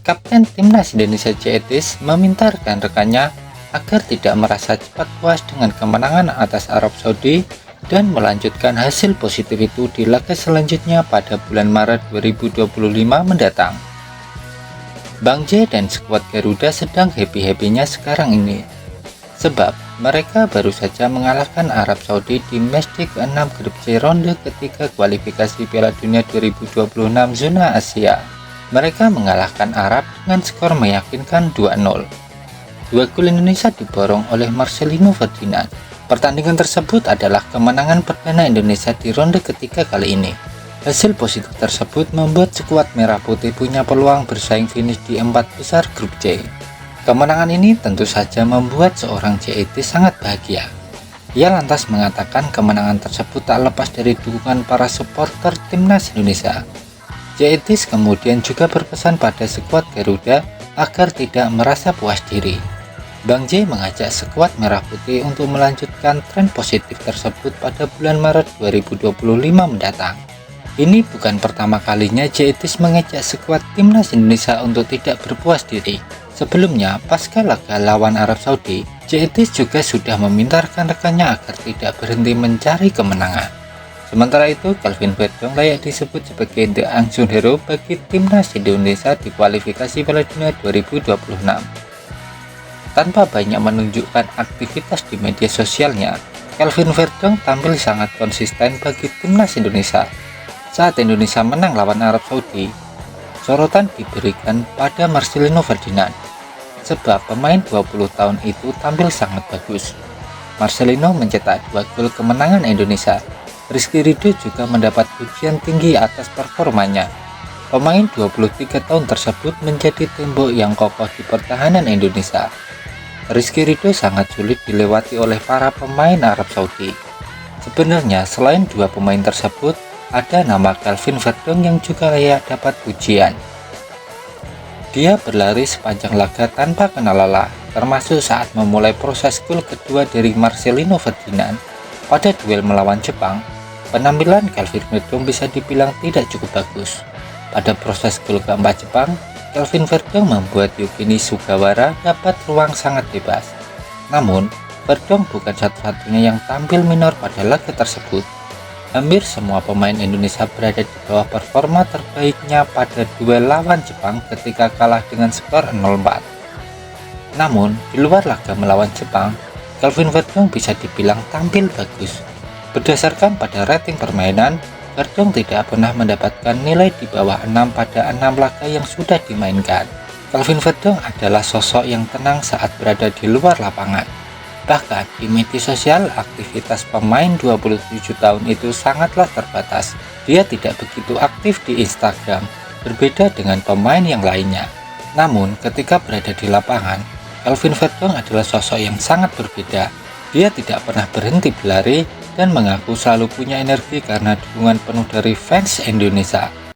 Kapten Timnas Indonesia Ceetis meminta rekan-rekannya agar tidak merasa cepat puas dengan kemenangan atas Arab Saudi dan melanjutkan hasil positif itu di laga selanjutnya pada bulan Maret 2025 mendatang. Bang J dan skuad Garuda sedang happy-happynya sekarang ini, sebab mereka baru saja mengalahkan Arab Saudi di matchday ke-6 grup C ronde ketiga kualifikasi Piala Dunia 2026 zona Asia. Mereka mengalahkan Arab dengan skor meyakinkan 2-0. Dua gol Indonesia diborong oleh Marcelino Ferdinand. Pertandingan tersebut adalah kemenangan perdana Indonesia di ronde ketiga kali ini. Hasil positif tersebut membuat skuad Merah Putih punya peluang bersaing finish di 4 besar grup C. Kemenangan ini tentu saja membuat seorang Ceetis sangat bahagia. Ia lantas mengatakan kemenangan tersebut tak lepas dari dukungan para supporter Timnas Indonesia. Ceetis kemudian juga berpesan pada skuad Garuda agar tidak merasa puas diri. Bang J mengajak skuad Merah Putih untuk melanjutkan tren positif tersebut pada bulan Maret 2025 mendatang. Ini bukan pertama kalinya Ceetis mengajak skuad Timnas Indonesia untuk tidak berpuas diri. Sebelumnya, pasca laga lawan Arab Saudi, Ceetis juga sudah meminta rekan-rekannya agar tidak berhenti mencari kemenangan. Sementara itu, Kelvin Verdong layak disebut sebagai the unsung hero bagi Timnas Indonesia di kualifikasi Piala Dunia 2026. Tanpa banyak menunjukkan aktivitas di media sosialnya, Kelvin Verdong tampil sangat konsisten bagi Timnas Indonesia. Saat Indonesia menang lawan Arab Saudi, sorotan diberikan pada Marcelino Ferdinand, sebab pemain 20 tahun itu tampil sangat bagus. Marcelino mencetak 2 gol kemenangan Indonesia. Rizky Ridho juga mendapat pujian tinggi atas performanya. Pemain 23 tahun tersebut menjadi tembok yang kokoh di pertahanan Indonesia. Rizky Ridho sangat sulit dilewati oleh para pemain Arab Saudi. Sebenarnya selain dua pemain tersebut, ada nama Kelvin Verdong yang juga layak dapat pujian. Dia berlari sepanjang laga tanpa kena lelah, termasuk saat memulai proses gol kedua dari Marcelino Ferdinand pada duel melawan Jepang. Penampilan Kelvin Verdong bisa dibilang tidak cukup bagus. Pada proses gol keempat Jepang, Kelvin Verdong membuat Yukini Sugawara dapat ruang sangat bebas. Namun, Verdong bukan satu-satunya yang tampil minor pada laga tersebut. Hampir semua pemain Indonesia berada di bawah performa terbaiknya pada duel lawan Jepang ketika kalah dengan skor 0-4. Namun, di luar laga melawan Jepang, Kelvin Verdong bisa dibilang tampil bagus. Berdasarkan pada rating permainan, Verdong tidak pernah mendapatkan nilai di bawah 6 pada 6 laga yang sudah dimainkan. Kelvin Verdong adalah sosok yang tenang saat berada di luar lapangan. Bahkan di media sosial, aktivitas pemain 27 tahun itu sangatlah terbatas. Dia tidak begitu aktif di Instagram, berbeda dengan pemain yang lainnya. Namun ketika berada di lapangan, Kelvin Verdong adalah sosok yang sangat berbeda. Dia tidak pernah berhenti berlari dan mengaku selalu punya energi karena dukungan penuh dari fans Indonesia.